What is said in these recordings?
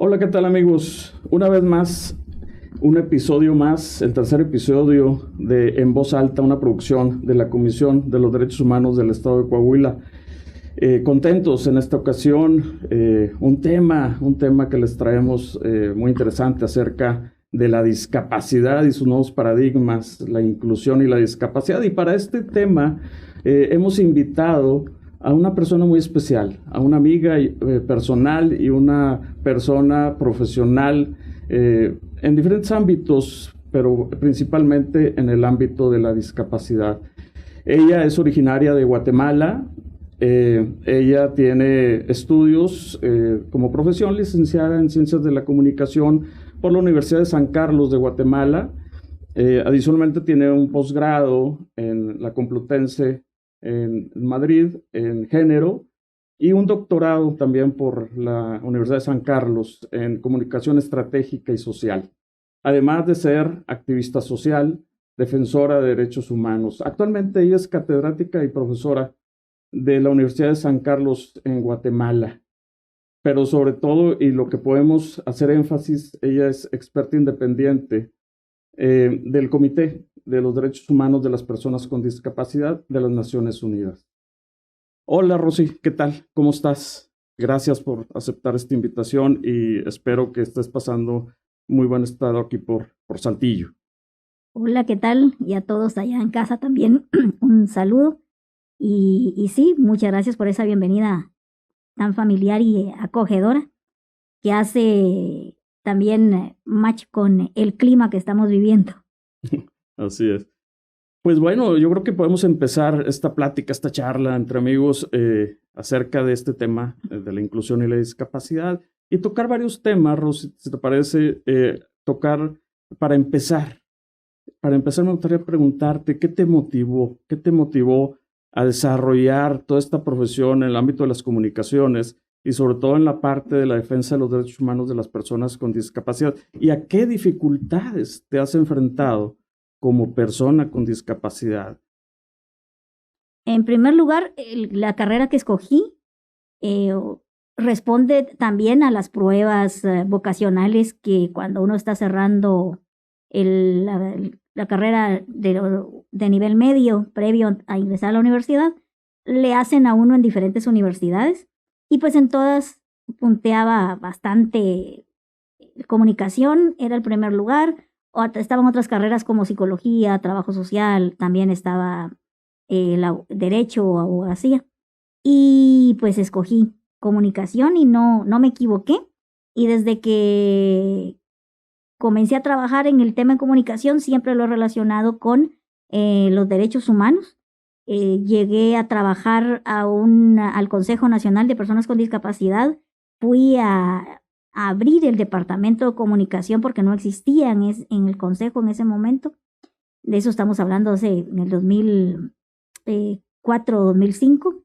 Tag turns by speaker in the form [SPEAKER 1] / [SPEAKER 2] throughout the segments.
[SPEAKER 1] Hola, ¿qué tal amigos? Una vez más, un episodio más, el tercer episodio de En Voz Alta, una producción de la Comisión de los Derechos Humanos del Estado de Coahuila. Contentos en esta ocasión, un tema que les traemos muy interesante acerca de la discapacidad y sus nuevos paradigmas, la inclusión y la discapacidad. Y para este tema hemos invitado a una persona muy especial, a una amiga personal y una persona profesional en diferentes ámbitos, pero principalmente en el ámbito de la discapacidad. Ella es originaria de Guatemala. Ella tiene estudios como profesión, licenciada en Ciencias de la Comunicación por la Universidad de San Carlos de Guatemala. Adicionalmente tiene un posgrado en la Complutense en Madrid en género y un doctorado también por la Universidad de San Carlos en Comunicación Estratégica y Social, además de ser activista social, defensora de derechos humanos. Actualmente ella es catedrática y profesora de la Universidad de San Carlos en Guatemala. Pero sobre todo, y lo que podemos hacer énfasis, ella es experta independiente del Comité de los Derechos Humanos de las Personas con Discapacidad de las Naciones Unidas. Hola Rosy, ¿qué tal? ¿Cómo estás? Gracias por aceptar esta invitación y espero que estés pasando muy buen estado aquí por Saltillo.
[SPEAKER 2] Hola, ¿qué tal? Y a todos allá en casa también un saludo. Y sí, muchas gracias por esa bienvenida tan familiar y acogedora que hace también match con el clima que estamos viviendo.
[SPEAKER 1] Así es. Pues bueno, yo creo que podemos empezar esta plática, esta charla entre amigos acerca de este tema de la inclusión y la discapacidad y tocar varios temas, Rosy, si te parece, tocar para empezar. Para empezar, me gustaría preguntarte, ¿qué te motivó? ¿Qué te motivó a desarrollar toda esta profesión en el ámbito de las comunicaciones y sobre todo en la parte de la defensa de los derechos humanos de las personas con discapacidad? ¿Y a qué dificultades te has enfrentado como persona con discapacidad?
[SPEAKER 2] En primer lugar, la carrera que escogí responde también a las pruebas vocacionales que cuando uno está cerrando la carrera de nivel medio previo a ingresar a la universidad, le hacen a uno en diferentes universidades y pues en todas punteaba bastante. Comunicación era el primer lugar, estaban otras carreras como psicología, trabajo social, también estaba derecho o abogacía. Y pues escogí comunicación y no me equivoqué. Y desde que comencé a trabajar en el tema de comunicación, siempre lo he relacionado con los derechos humanos. Llegué a trabajar al Consejo Nacional de Personas con Discapacidad. Fui a abrir el departamento de comunicación porque no existía en el consejo en ese momento. De eso estamos hablando en el 2004 o 2005.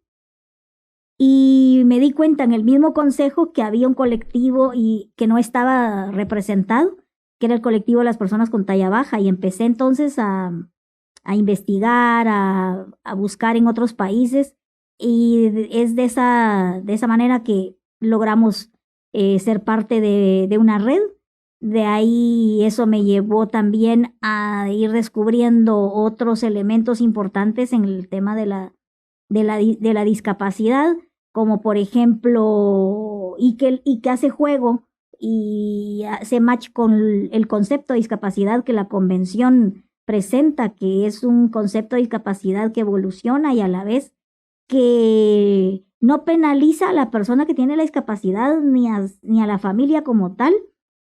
[SPEAKER 2] Y me di cuenta en el mismo consejo que había un colectivo y que no estaba representado, que era el colectivo de las personas con talla baja, y empecé entonces a investigar, a buscar en otros países, y es de esa manera que logramos ser parte de una red. De ahí eso me llevó también a ir descubriendo otros elementos importantes en el tema de la discapacidad, como por ejemplo, y que hace juego y hace match con el concepto de discapacidad que la convención presenta, que es un concepto de discapacidad que evoluciona y a la vez que no penaliza a la persona que tiene la discapacidad ni a la familia como tal,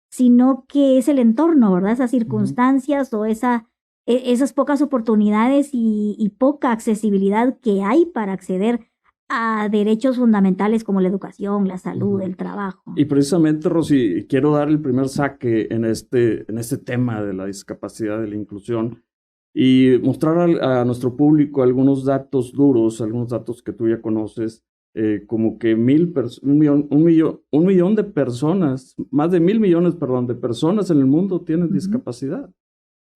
[SPEAKER 2] sino que es el entorno, ¿verdad? Esas circunstancias o esas pocas oportunidades y poca accesibilidad que hay para acceder a derechos fundamentales como la educación, la salud, el trabajo.
[SPEAKER 1] Y precisamente, Rosy, quiero dar el primer saque en este tema de la discapacidad, de la inclusión, y mostrar a nuestro público algunos datos duros, algunos datos que tú ya conoces, como que un millón de personas, más de 1,000,000,000, perdón, de personas en el mundo tienen discapacidad.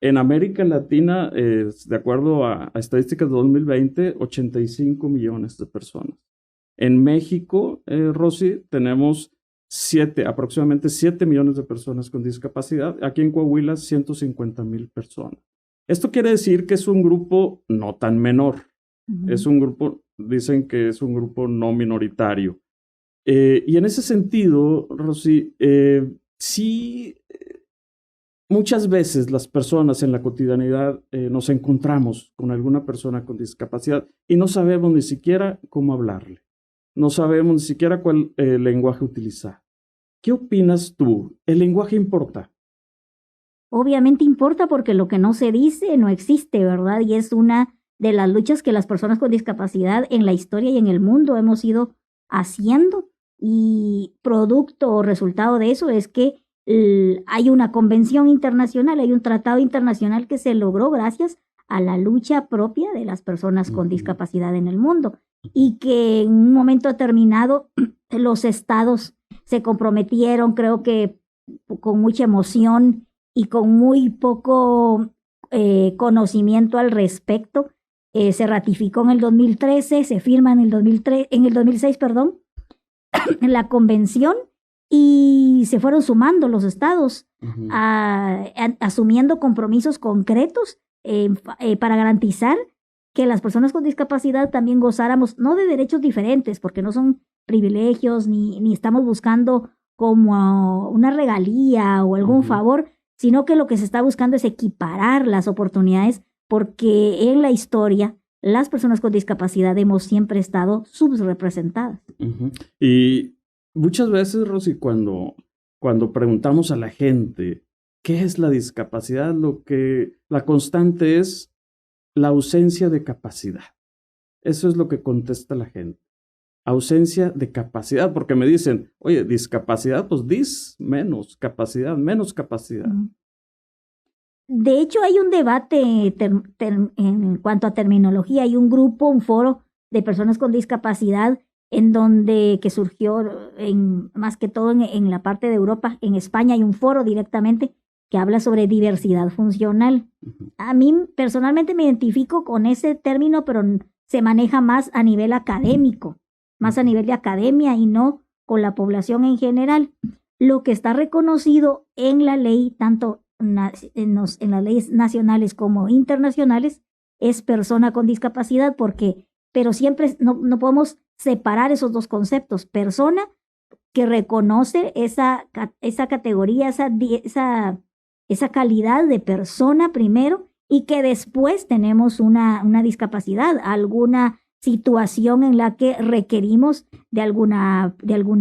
[SPEAKER 1] En América Latina, de acuerdo a estadísticas de 2020, 85 millones de personas. En México, Rosy, tenemos aproximadamente 7 millones de personas con discapacidad. Aquí en Coahuila, 150,000 personas. Esto quiere decir que es un grupo no tan menor. Es un grupo, dicen que es un grupo no minoritario. Y en ese sentido, Rosy, sí, muchas veces las personas en la cotidianidad nos encontramos con alguna persona con discapacidad y no sabemos ni siquiera cómo hablarle. No sabemos ni siquiera cuál lenguaje utilizar. ¿Qué opinas tú? ¿El lenguaje importa?
[SPEAKER 2] Obviamente importa porque lo que no se dice no existe, ¿verdad? Y es una de las luchas que las personas con discapacidad en la historia y en el mundo hemos ido haciendo. Y producto o resultado de eso es que hay una convención internacional, hay un tratado internacional que se logró gracias a la lucha propia de las personas con discapacidad en el mundo y que en un momento determinado los estados se comprometieron, creo que con mucha emoción y con muy poco conocimiento al respecto. Se ratificó en el 2013, se firma en el 2006, perdón, en la convención y se fueron sumando los estados asumiendo compromisos concretos para garantizar que las personas con discapacidad también gozáramos no de derechos diferentes, porque no son privilegios ni estamos buscando como una regalía o algún favor, sino que lo que se está buscando es equiparar las oportunidades, porque en la historia las personas con discapacidad hemos siempre estado subrepresentadas.
[SPEAKER 1] Y muchas veces, Rosy, cuando preguntamos a la gente qué es la discapacidad, la constante es la ausencia de capacidad. Eso es lo que contesta la gente. Ausencia de capacidad, porque me dicen, oye, discapacidad, pues menos capacidad.
[SPEAKER 2] De hecho, hay un debate en cuanto a terminología. Hay un grupo, un foro de personas con discapacidad que surgió más que todo en la parte de Europa. En España hay un foro directamente que habla sobre diversidad funcional. A mí personalmente me identifico con ese término, pero se maneja más a nivel académico, más a nivel de academia y no con la población en general. Lo que está reconocido en la ley, tanto en las leyes nacionales como internacionales, es persona con discapacidad, pero siempre no podemos separar esos dos conceptos. Persona que reconoce esa categoría, esa calidad de persona primero, y que después tenemos una discapacidad, alguna situación en la que requerimos de algún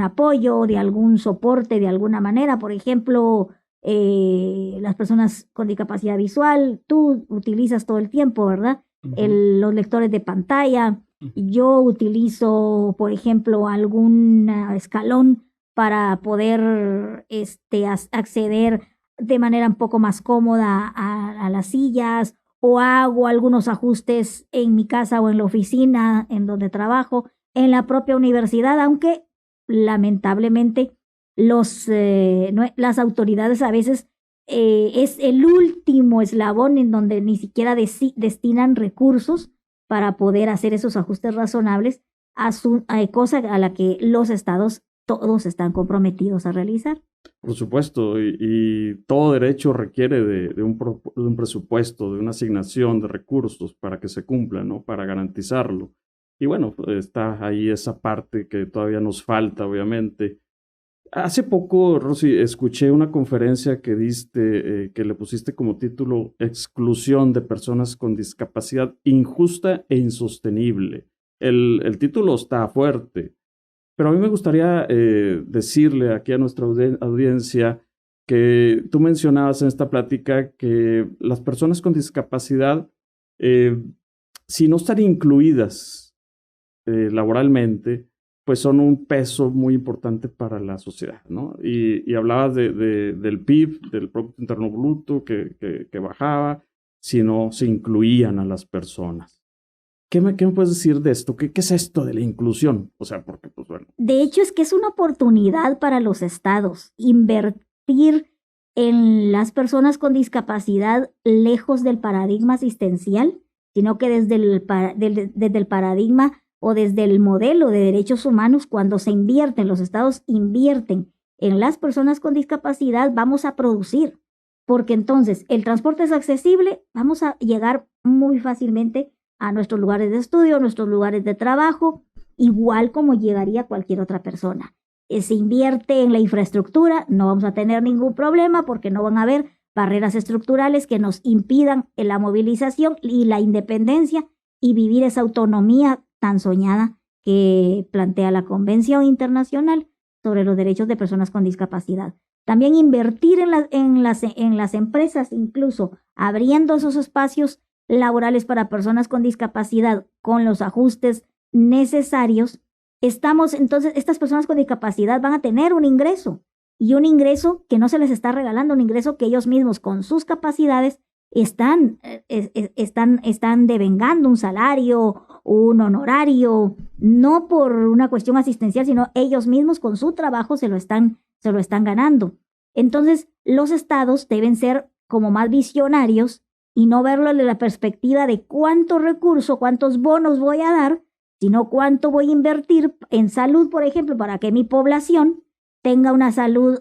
[SPEAKER 2] apoyo, de algún soporte de alguna manera. Por ejemplo, las personas con discapacidad visual, tú utilizas todo el tiempo, ¿verdad? Los lectores de pantalla. Yo utilizo, por ejemplo, algún escalón para poder acceder de manera un poco más cómoda a las sillas, o hago algunos ajustes en mi casa o en la oficina en donde trabajo, en la propia universidad, aunque lamentablemente las autoridades a veces es el último eslabón en donde ni siquiera destinan recursos para poder hacer esos ajustes razonables a cosa a la que los estados todos están comprometidos a realizar.
[SPEAKER 1] Por supuesto, y todo derecho requiere de un presupuesto, de una asignación de recursos para que se cumpla, ¿no? Para garantizarlo. Y bueno, está ahí esa parte que todavía nos falta, obviamente. Hace poco, Rosy, escuché una conferencia que diste, que le pusiste como título Exclusión de personas con discapacidad injusta e insostenible. El título está fuerte. Pero a mí me gustaría decirle aquí a nuestra audiencia que tú mencionabas en esta plática que las personas con discapacidad, si no están incluidas laboralmente, pues son un peso muy importante para la sociedad, ¿no? Y hablabas del PIB, del Producto Interno Bruto, que bajaba si no se incluían a las personas. ¿Qué me puedes decir de esto? ¿Qué es esto de la inclusión? O sea, porque, pues bueno.
[SPEAKER 2] De hecho, es que es una oportunidad para los estados invertir en las personas con discapacidad lejos del paradigma asistencial, sino que desde el paradigma o desde el modelo de derechos humanos, cuando se invierten, los estados invierten en las personas con discapacidad, vamos a producir, porque entonces el transporte es accesible, vamos a llegar muy fácilmente a nuestros lugares de estudio, a nuestros lugares de trabajo, igual como llegaría cualquier otra persona. Se invierte en la infraestructura, no vamos a tener ningún problema porque no van a haber barreras estructurales que nos impidan la movilización y la independencia y vivir esa autonomía tan soñada que plantea la Convención Internacional sobre los Derechos de Personas con Discapacidad. También invertir en las empresas, incluso abriendo esos espacios laborales para personas con discapacidad con los ajustes necesarios. Entonces, estas personas con discapacidad van a tener un ingreso, y un ingreso que no se les está regalando, un ingreso que ellos mismos con sus capacidades están devengando un salario, un honorario, no por una cuestión asistencial, sino ellos mismos con su trabajo se lo están ganando. Entonces, los estados deben ser como más visionarios y no verlo desde la perspectiva de cuánto recurso, cuántos bonos voy a dar, sino cuánto voy a invertir en salud, por ejemplo, para que mi población tenga una salud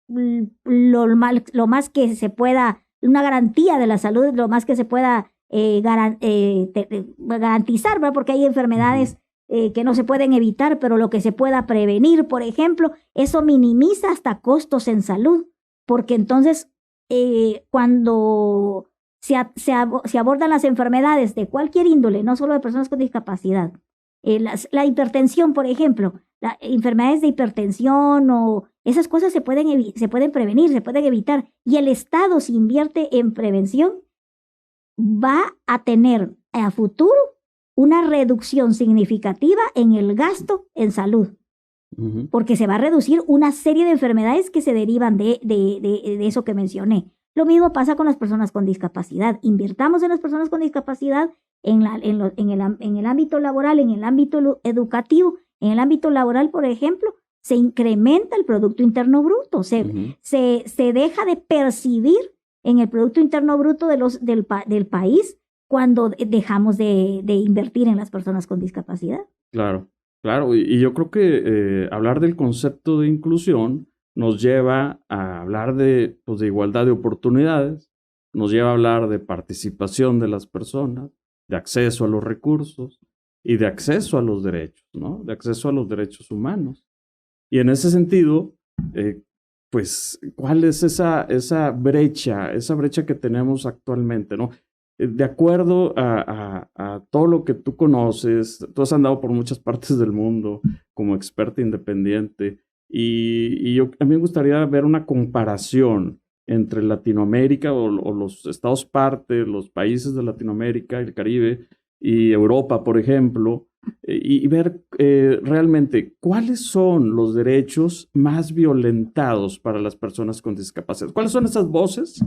[SPEAKER 2] lo más que se pueda, una garantía de la salud, lo más que se pueda garantizar, ¿verdad? Porque hay enfermedades que no se pueden evitar, pero lo que se pueda prevenir, por ejemplo, eso minimiza hasta costos en salud, porque entonces cuando se abordan las enfermedades de cualquier índole, no solo de personas con discapacidad, la hipertensión, por ejemplo, las enfermedades de hipertensión o esas cosas se pueden prevenir, se pueden evitar, y el Estado, si invierte en prevención, va a tener a futuro una reducción significativa en el gasto en salud, porque se va a reducir una serie de enfermedades que se derivan de eso que mencioné. Lo mismo pasa con las personas con discapacidad. Invirtamos en las personas con discapacidad en el ámbito laboral, en el ámbito educativo. En el ámbito laboral, por ejemplo, se incrementa el Producto Interno Bruto, se deja de percibir en el Producto Interno Bruto del país cuando dejamos de invertir en las personas con discapacidad.
[SPEAKER 1] Claro, claro. Y yo creo que hablar del concepto de inclusión nos lleva a hablar de igualdad de oportunidades, nos lleva a hablar de participación de las personas, de acceso a los recursos y de acceso a los derechos, ¿no? De acceso a los derechos humanos. Y en ese sentido, pues, ¿cuál es esa brecha que tenemos actualmente, ¿no? De acuerdo a todo lo que tú conoces, tú has andado por muchas partes del mundo como experta independiente, y a mí me gustaría ver una comparación entre Latinoamérica o los estados parte, los países de Latinoamérica, el Caribe y Europa, por ejemplo, y ver realmente cuáles son los derechos más violentados para las personas con discapacidad. ¿Cuáles son esas voces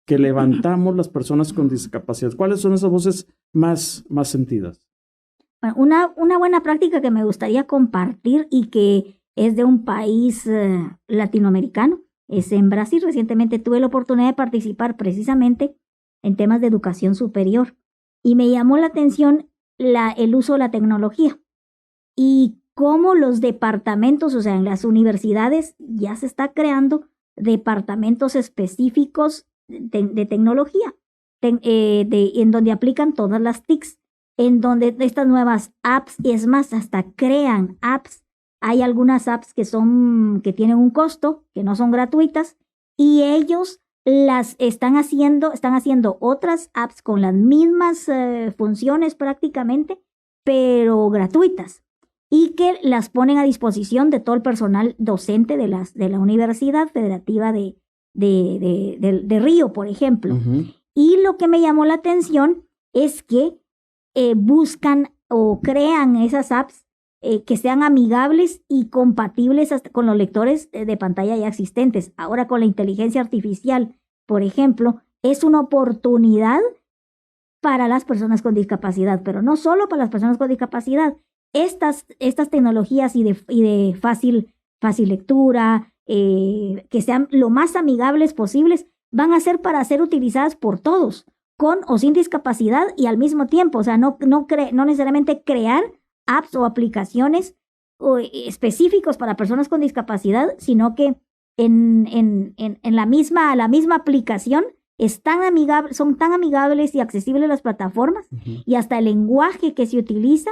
[SPEAKER 1] que levantamos las personas con discapacidad? ¿Cuáles son esas voces más sentidas?
[SPEAKER 2] Bueno, una buena práctica que me gustaría compartir y que es de un país latinoamericano es en Brasil. Recientemente tuve la oportunidad de participar precisamente en temas de educación superior y me llamó la atención el uso de la tecnología y cómo los departamentos, o sea, en las universidades ya se está creando departamentos específicos de tecnología, en donde aplican todas las TICs, en donde estas nuevas apps, y es más, hasta crean apps. Hay algunas apps que tienen un costo, que no son gratuitas, y ellos están haciendo otras apps con las mismas funciones prácticamente, pero gratuitas, y que las ponen a disposición de todo el personal docente de la Universidad Federativa de Río, por ejemplo. Y lo que me llamó la atención es que buscan o crean esas apps que sean amigables y compatibles con los lectores de pantalla ya existentes. Ahora con la inteligencia artificial, por ejemplo, es una oportunidad para las personas con discapacidad, pero no solo para las personas con discapacidad. Estas tecnologías y de fácil lectura, que sean lo más amigables posibles, van a ser para ser utilizadas por todos, con o sin discapacidad y al mismo tiempo. O sea, no necesariamente crear apps o aplicaciones específicos para personas con discapacidad, sino que en la misma aplicación son tan amigables y accesibles las plataformas, y hasta el lenguaje que se utiliza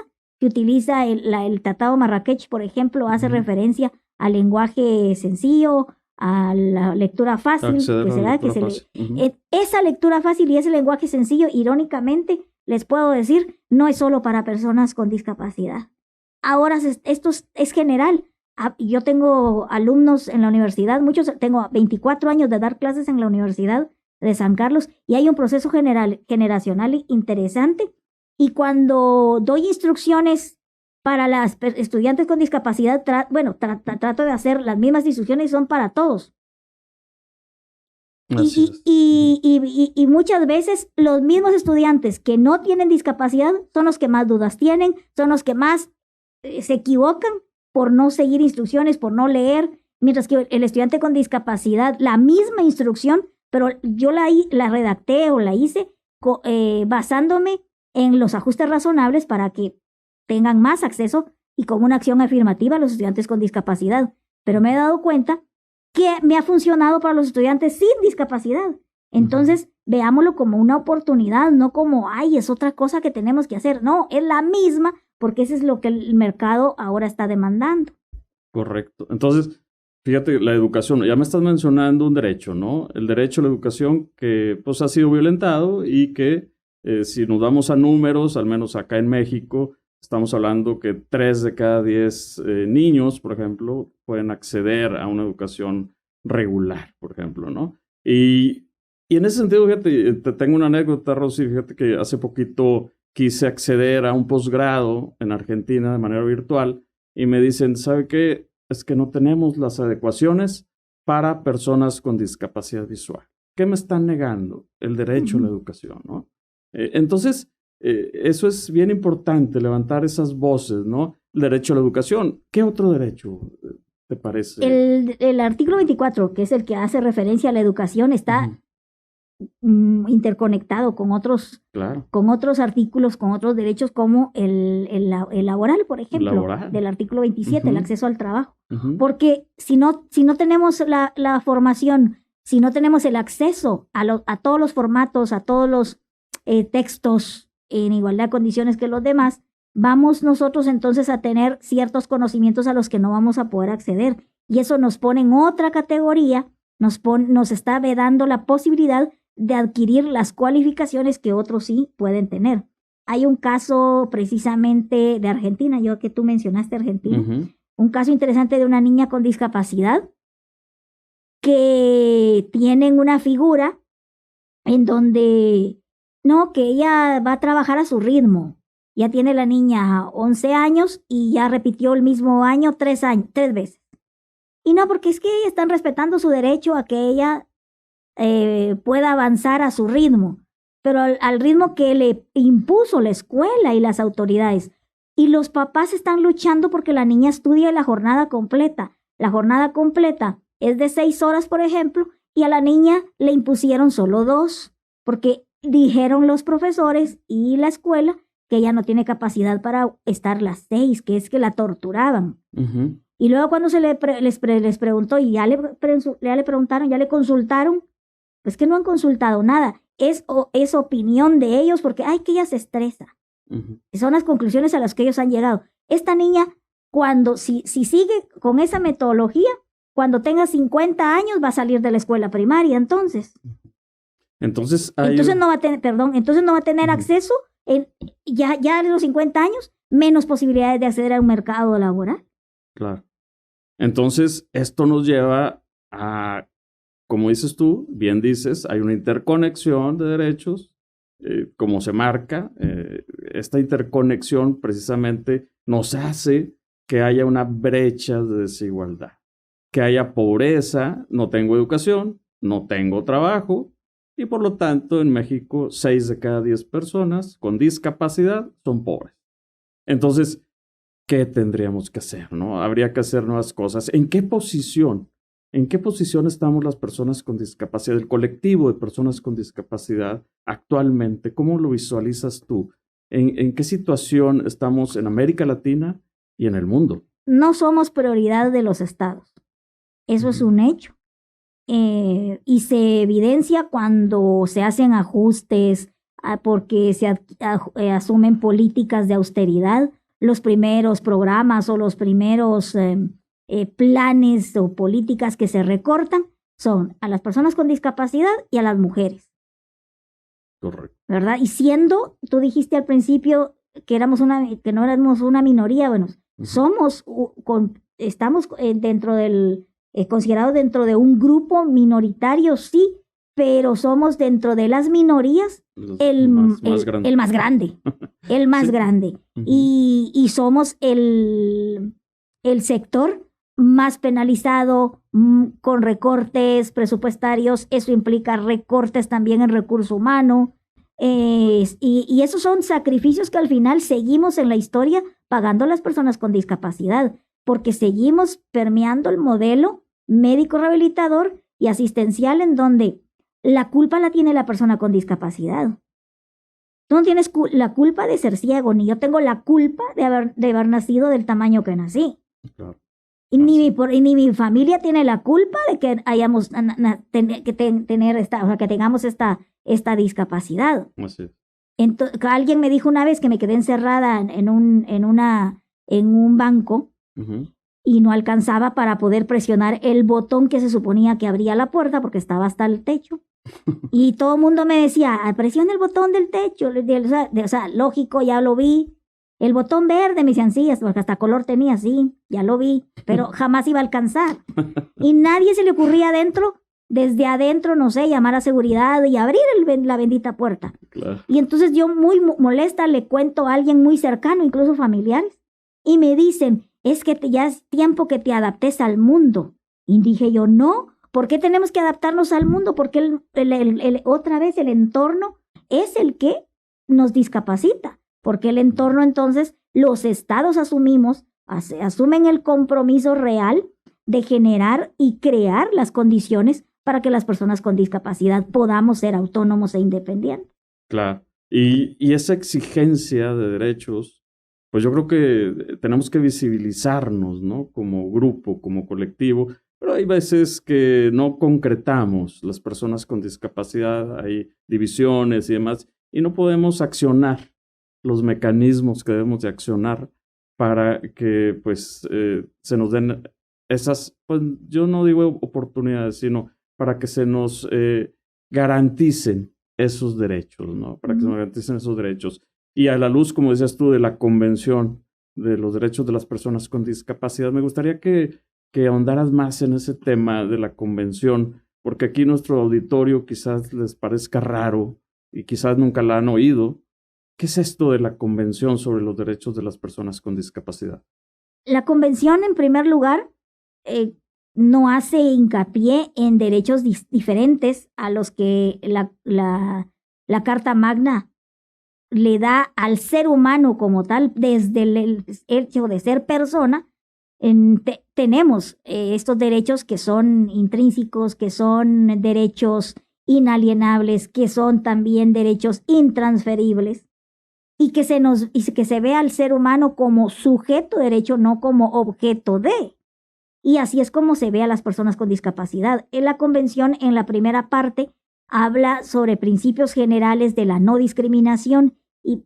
[SPEAKER 2] el Tratado Marrakech, por ejemplo, hace referencia al lenguaje sencillo, a la lectura fácil, esa lectura fácil y ese lenguaje sencillo, irónicamente, les puedo decir, no es solo para personas con discapacidad. Ahora esto es general. Yo tengo alumnos en la universidad, tengo 24 años de dar clases en la Universidad de San Carlos, y hay un proceso generacional interesante, y cuando doy instrucciones para las estudiantes con discapacidad, trato de hacer las mismas instrucciones, son para todos. Y muchas veces los mismos estudiantes que no tienen discapacidad son los que más dudas tienen, son los que más se equivocan por no seguir instrucciones, por no leer, mientras que el estudiante con discapacidad, la misma instrucción, pero yo la redacté o la hice basándome en los ajustes razonables para que tengan más acceso y con una acción afirmativa a los estudiantes con discapacidad. Pero me he dado cuenta que me ha funcionado para los estudiantes sin discapacidad. Entonces, veámoslo como una oportunidad, no como, es otra cosa que tenemos que hacer. No, es la misma, porque eso es lo que el mercado ahora está demandando.
[SPEAKER 1] Correcto. Entonces, fíjate, la educación, ya me estás mencionando un derecho, ¿no? El derecho a la educación que pues ha sido violentado y que si nos vamos a números, al menos acá en México, estamos hablando que 3 de cada 10 niños, por ejemplo, pueden acceder a una educación regular, por ejemplo, ¿no? Y en ese sentido, fíjate, te tengo una anécdota, Rosy, fíjate que hace poquito quise acceder a un posgrado en Argentina de manera virtual y me dicen, ¿sabe qué? Es que no tenemos las adecuaciones para personas con discapacidad visual. ¿Qué me están negando? El derecho a la educación, ¿no? Entonces, eso es bien importante, levantar esas voces, ¿no? El derecho a la educación. ¿Qué otro derecho te parece?
[SPEAKER 2] El artículo 24, que es el que hace referencia a la educación, está interconectado con otros artículos, con otros derechos, como el laboral, por ejemplo, del artículo 27, el acceso al trabajo. Porque si no tenemos la formación, si no tenemos el acceso a todos los formatos, a todos los textos en igualdad de condiciones que los demás, vamos nosotros entonces a tener ciertos conocimientos a los que no vamos a poder acceder. Y eso nos pone en otra categoría, nos está vedando la posibilidad de adquirir las cualificaciones que otros sí pueden tener. Hay un caso precisamente de Argentina, yo que tú mencionaste Argentina, un caso interesante de una niña con discapacidad que tienen una figura en donde que ella va a trabajar a su ritmo. Ya tiene la niña 11 años y ya repitió el mismo año 3 veces. Y no, porque es que están respetando su derecho a que ella pueda avanzar a su ritmo, pero al ritmo que le impuso la escuela y las autoridades. Y los papás están luchando porque la niña estudie la jornada completa. La jornada completa es de 6 horas, por ejemplo, y a la niña le impusieron solo 2, porque dijeron los profesores y la escuela que ella no tiene capacidad para estar las 6, que es que la torturaban. Y luego cuando se les preguntó y ya le preguntaron, ya le consultaron, pues que no han consultado nada. Es opinión de ellos porque, que ella se estresa. Son las conclusiones a las que ellos han llegado. Esta niña, si sigue con esa metodología, cuando tenga 50 años va a salir de la escuela primaria, entonces no va a tener acceso ya a los 50 años, menos posibilidades de acceder a un mercado laboral.
[SPEAKER 1] Claro. Entonces, esto nos lleva a, como dices tú, bien dices, hay una interconexión de derechos, como se marca. Esta interconexión precisamente nos hace que haya una brecha de desigualdad, que haya pobreza, no tengo educación, no tengo trabajo, y por lo tanto en México 6 de cada 10 personas con discapacidad son pobres. Entonces, ¿qué tendríamos que hacer, no? Habría que hacer nuevas cosas. ¿En qué posición estamos las personas con discapacidad, el colectivo de personas con discapacidad actualmente? ¿Cómo lo visualizas tú? ¿En qué situación estamos en América Latina y en el mundo?
[SPEAKER 2] no somos prioridad de los estados. Eso es un hecho. Y se evidencia cuando se hacen ajustes, porque se asumen políticas de austeridad. Los primeros programas o los primeros planes o políticas que se recortan son a las personas con discapacidad y a las mujeres.
[SPEAKER 1] Correcto.
[SPEAKER 2] ¿Verdad? Y siendo, tú dijiste al principio que no éramos una minoría, bueno, estamos dentro del, considerados dentro de un grupo minoritario, sí, pero somos dentro de las minorías el más grande, el más grande. Y somos el sector más penalizado, con recortes presupuestarios. Eso implica recortes también en recurso humano. Y esos son sacrificios que al final seguimos en la historia pagando a las personas con discapacidad, porque seguimos permeando el modelo médico rehabilitador y asistencial en donde la culpa la tiene la persona con discapacidad. Tú no tienes la culpa de ser ciego, ni yo tengo la culpa de haber nacido del tamaño que nací. Claro. Y ni mi familia tiene la culpa de que hayamos que tengamos esta discapacidad.
[SPEAKER 1] Así.
[SPEAKER 2] Entonces, alguien me dijo una vez que me quedé encerrada en un banco y no alcanzaba para poder presionar el botón que se suponía que abría la puerta porque estaba hasta el techo. Y todo el mundo me decía, presiona el botón del techo. O sea, lógico, ya lo vi. El botón verde, me decían, sí, porque hasta color tenía, sí, ya lo vi, pero jamás iba a alcanzar. Y nadie se le ocurría desde adentro, no sé, llamar a seguridad y abrir la bendita puerta.
[SPEAKER 1] Claro.
[SPEAKER 2] Y entonces yo muy molesta le cuento a alguien muy cercano, incluso familiares, y me dicen, es que ya es tiempo que te adaptes al mundo. Y dije yo, no, ¿por qué tenemos que adaptarnos al mundo? Porque otra vez el entorno es el que nos discapacita. Porque el entorno, entonces, los estados asumen el compromiso real de generar y crear las condiciones para que las personas con discapacidad podamos ser autónomos e independientes.
[SPEAKER 1] Claro. Y esa exigencia de derechos, pues yo creo que tenemos que visibilizarnos, ¿no? Como grupo, como colectivo, pero hay veces que no concretamos las personas con discapacidad, hay divisiones y demás, y no podemos accionar los mecanismos que debemos de accionar para que pues se nos den esas, pues yo no digo oportunidades, sino para que se nos garanticen esos derechos, ¿no? Para que se nos garanticen esos derechos. Y a la luz, como decías tú, de la Convención de los Derechos de las Personas con Discapacidad, me gustaría que ahondaras más en ese tema de la Convención, porque aquí nuestro auditorio quizás les parezca raro y quizás nunca la han oído. ¿Qué es esto de la Convención sobre los Derechos de las Personas con Discapacidad?
[SPEAKER 2] La Convención, en primer lugar, no hace hincapié en derechos diferentes a los que la Carta Magna le da al ser humano como tal, desde el hecho de ser persona. Tenemos estos derechos que son intrínsecos, que son derechos inalienables, que son también derechos intransferibles. Y que se ve al ser humano como sujeto de derecho, no como objeto de. Y así es como se ve a las personas con discapacidad. En la Convención, en la primera parte, habla sobre principios generales de la no discriminación y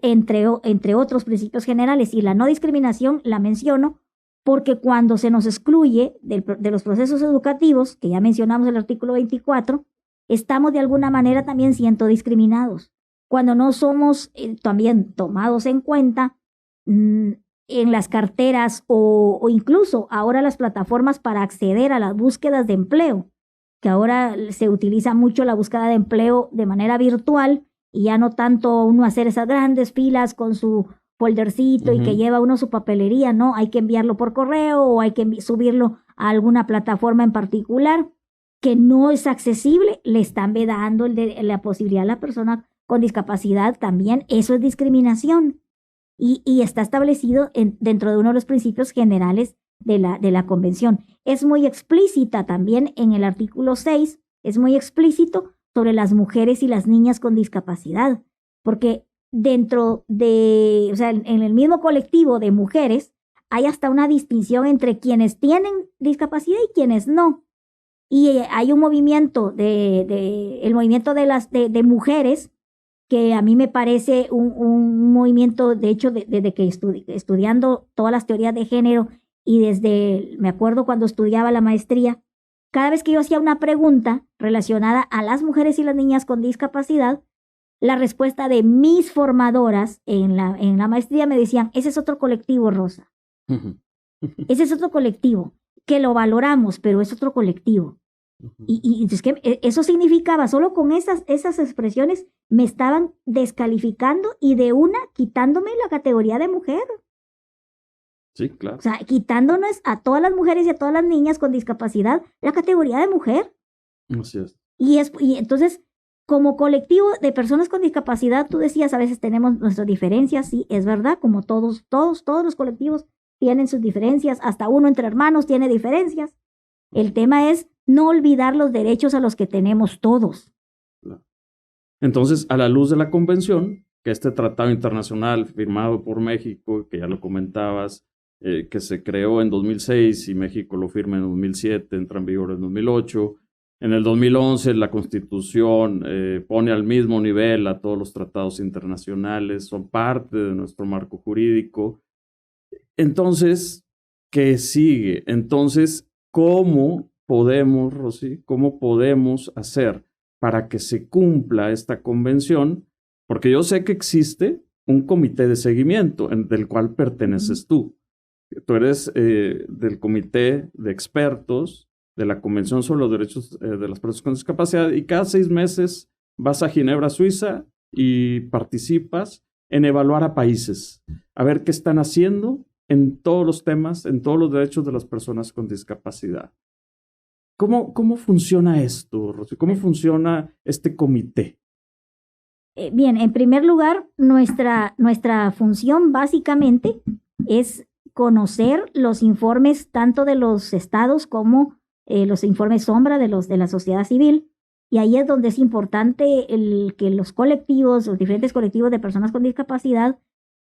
[SPEAKER 2] entre otros principios generales. Y la no discriminación la menciono porque cuando se nos excluye de los procesos educativos, que ya mencionamos el artículo 24, estamos de alguna manera también siendo discriminados. Cuando no somos también tomados en cuenta en las carteras o incluso ahora las plataformas para acceder a las búsquedas de empleo, que ahora se utiliza mucho la búsqueda de empleo de manera virtual y ya no tanto uno hacer esas grandes filas con su foldercito y que lleva uno su papelería, no, hay que enviarlo por correo o hay que subirlo a alguna plataforma en particular que no es accesible, le están vedando la posibilidad a la persona con discapacidad también. Eso es discriminación y está establecido dentro de uno de los principios generales de la Convención. Es muy explícita también en el artículo 6, es muy explícito sobre las mujeres y las niñas con discapacidad, porque en el mismo colectivo de mujeres hay hasta una distinción entre quienes tienen discapacidad y quienes no. Y hay un movimiento el movimiento de mujeres, que a mí me parece un movimiento, de hecho, desde que estudiando todas las teorías de género y me acuerdo cuando estudiaba la maestría, cada vez que yo hacía una pregunta relacionada a las mujeres y las niñas con discapacidad, la respuesta de mis formadoras en la maestría me decían, ese es otro colectivo, Rosa. Ese es otro colectivo, que lo valoramos, pero es otro colectivo. Y es que eso significaba, solo con esas expresiones me estaban descalificando y de una quitándome la categoría de mujer.
[SPEAKER 1] Sí, claro.
[SPEAKER 2] O sea, quitándonos a todas las mujeres y a todas las niñas con discapacidad la categoría de mujer.
[SPEAKER 1] Así es.
[SPEAKER 2] Y entonces, como colectivo de personas con discapacidad, tú decías, a veces tenemos nuestras diferencias, sí, es verdad, como todos los colectivos tienen sus diferencias, hasta uno entre hermanos tiene diferencias. El tema es no olvidar los derechos a los que tenemos todos.
[SPEAKER 1] Entonces, a la luz de la convención, que este tratado internacional firmado por México, que ya lo comentabas, que se creó en 2006 y México lo firma en 2007, entra en vigor en 2008. En el 2011 la Constitución pone al mismo nivel a todos los tratados internacionales, son parte de nuestro marco jurídico. Entonces, ¿qué sigue? Entonces, ¿cómo podemos, Rosy, cómo podemos hacer para que se cumpla esta convención? Porque yo sé que existe un comité de seguimiento del cual perteneces tú. Tú eres del comité de expertos de la Convención sobre los Derechos de las Personas con Discapacidad y cada 6 meses vas a Ginebra, Suiza y participas en evaluar a países, a ver qué están haciendo en todos los temas, en todos los derechos de las personas con discapacidad. ¿Cómo funciona esto, Rosy? ¿Cómo funciona este comité?
[SPEAKER 2] Bien, en primer lugar, nuestra función básicamente es conocer los informes tanto de los estados como los informes sombra de la sociedad civil. Y ahí es donde es importante que los colectivos, los diferentes colectivos de personas con discapacidad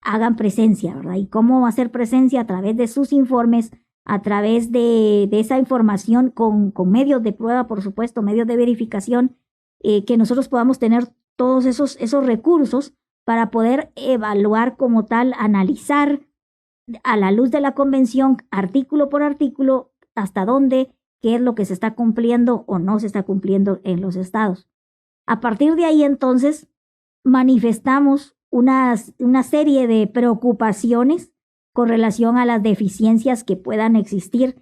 [SPEAKER 2] hagan presencia, ¿verdad? Y cómo hacer presencia a través de sus informes, a través de esa información con medios de prueba, por supuesto, medios de verificación, que nosotros podamos tener todos esos recursos para poder evaluar como tal, analizar a la luz de la convención, artículo por artículo, hasta dónde, qué es lo que se está cumpliendo o no se está cumpliendo en los estados. A partir de ahí, entonces, manifestamos una serie de preocupaciones con relación a las deficiencias que puedan existir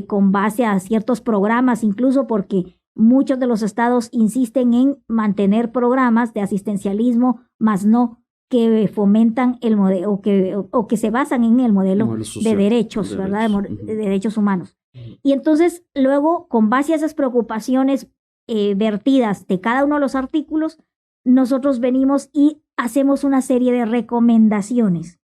[SPEAKER 2] con base a ciertos programas, incluso porque muchos de los estados insisten en mantener programas de asistencialismo, más no que fomentan el modelo o que se basan en el modelo de derechos, ¿verdad? De derechos humanos. Y entonces, luego, con base a esas preocupaciones vertidas de cada uno de los artículos, nosotros venimos y hacemos una serie de recomendaciones.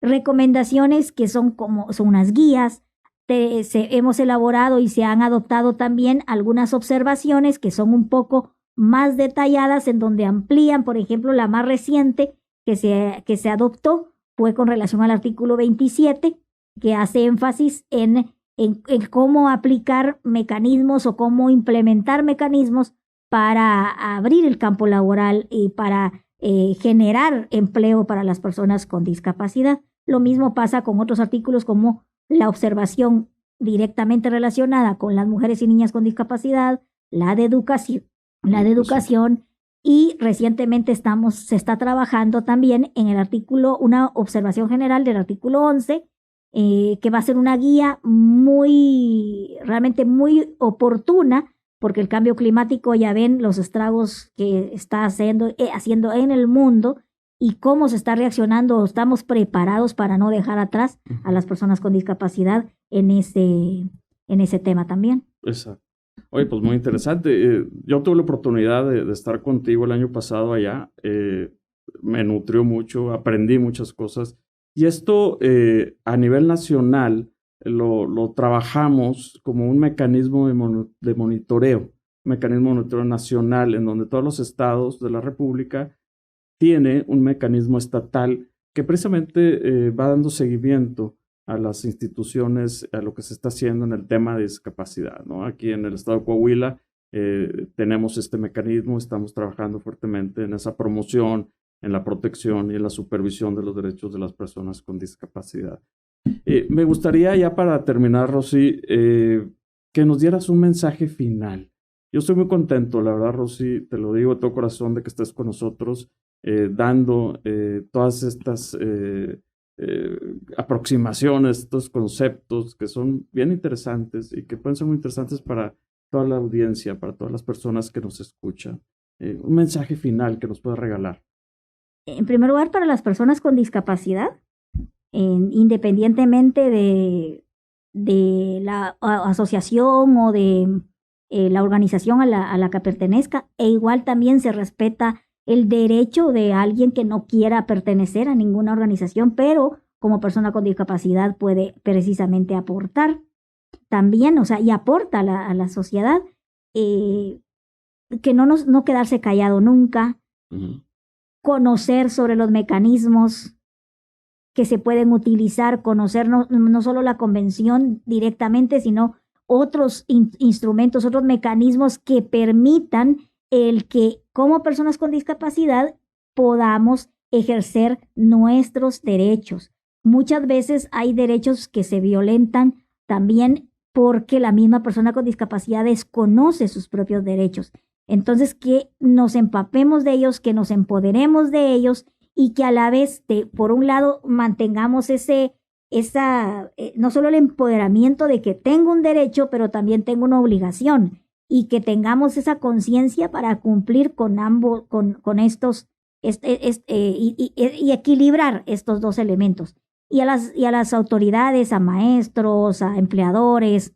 [SPEAKER 2] Recomendaciones que son unas guías. Hemos elaborado y se han adoptado también algunas observaciones que son un poco más detalladas, en donde amplían, por ejemplo, la más reciente que se adoptó fue con relación al artículo 27, que hace énfasis en cómo aplicar mecanismos o cómo implementar mecanismos para abrir el campo laboral y para generar empleo para las personas con discapacidad. Lo mismo pasa con otros artículos como la observación directamente relacionada con las mujeres y niñas con discapacidad, la de educación, y recientemente se está trabajando también en el artículo, una observación general del artículo 11, que va a ser una guía realmente muy oportuna, porque el cambio climático, ya ven los estragos que está haciendo en el mundo y cómo se está reaccionando. Estamos preparados para no dejar atrás a las personas con discapacidad en ese tema también.
[SPEAKER 1] Exacto. Oye, pues muy interesante. Yo tuve la oportunidad de estar contigo el año pasado allá. Me nutrió mucho, aprendí muchas cosas. Y esto a nivel nacional lo trabajamos como un mecanismo de monitoreo, un mecanismo de monitoreo nacional, en donde todos los estados de la República tiene un mecanismo estatal que precisamente va dando seguimiento a las instituciones, a lo que se está haciendo en el tema de discapacidad, ¿no? Aquí en el estado de Coahuila tenemos este mecanismo, estamos trabajando fuertemente en esa promoción, en la protección y en la supervisión de los derechos de las personas con discapacidad. Me gustaría ya para terminar, Rosy, que nos dieras un mensaje final. Yo estoy muy contento, la verdad, Rosy, te lo digo de todo corazón, de que estés con nosotros, dando todas estas aproximaciones, estos conceptos que son bien interesantes y que pueden ser muy interesantes para toda la audiencia, para todas las personas que nos escuchan. Un mensaje final que nos puedas regalar.
[SPEAKER 2] En primer lugar, para las personas con discapacidad, independientemente de la asociación o de la organización a la que pertenezca, e igual también se respeta el derecho de alguien que no quiera pertenecer a ninguna organización, pero como persona con discapacidad puede precisamente aportar también, o sea, y aporta a la sociedad, que no quedarse callado nunca, conocer sobre los mecanismos que se pueden utilizar, conocer no solo la convención directamente, sino otros instrumentos, otros mecanismos que permitan el que como personas con discapacidad podamos ejercer nuestros derechos. Muchas veces hay derechos que se violentan también porque la misma persona con discapacidad desconoce sus propios derechos. Entonces, que nos empapemos de ellos, que nos empoderemos de ellos y que a la vez, por un lado, mantengamos no solo el empoderamiento de que tengo un derecho, pero también tengo una obligación, y que tengamos esa conciencia para cumplir con ambos, con estos, y equilibrar estos dos elementos. Y a las autoridades, a maestros, a empleadores,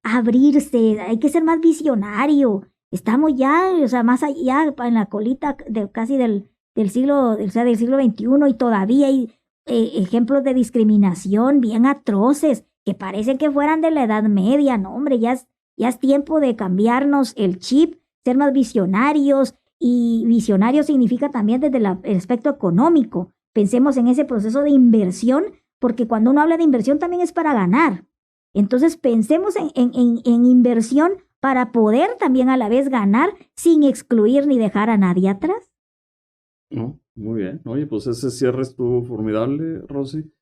[SPEAKER 2] abrirse, hay que ser más visionario. Estamos ya, o sea, más allá en la colita casi del siglo, o sea, del siglo XXI, y todavía hay ejemplos de discriminación bien atroces que parecen que fueran de la Edad Media. No, hombre, ya es tiempo de cambiarnos el chip, ser más visionarios, y visionario significa también desde el aspecto económico. Pensemos en ese proceso de inversión, porque cuando uno habla de inversión también es para ganar. Entonces pensemos en inversión para poder también a la vez ganar sin excluir ni dejar a nadie atrás.
[SPEAKER 1] No, muy bien. Oye, pues ese cierre estuvo formidable, Rosy.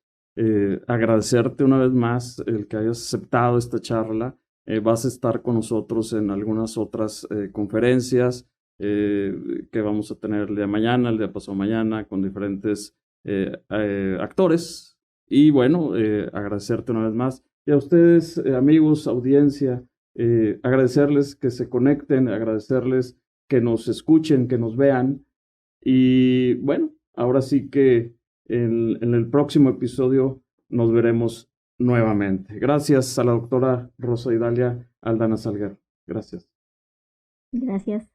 [SPEAKER 1] Agradecerte una vez más el que hayas aceptado esta charla. Vas a estar con nosotros en algunas otras conferencias que vamos a tener el día de mañana, el día pasado mañana, con diferentes actores. Y bueno, agradecerte una vez más. Y a ustedes, amigos, audiencia, agradecerles que se conecten, agradecerles que nos escuchen, que nos vean. Y bueno, ahora sí que en el próximo episodio nos veremos nuevamente. Gracias a la doctora Rosa Idalia Aldana Salguero. Gracias.
[SPEAKER 2] Gracias.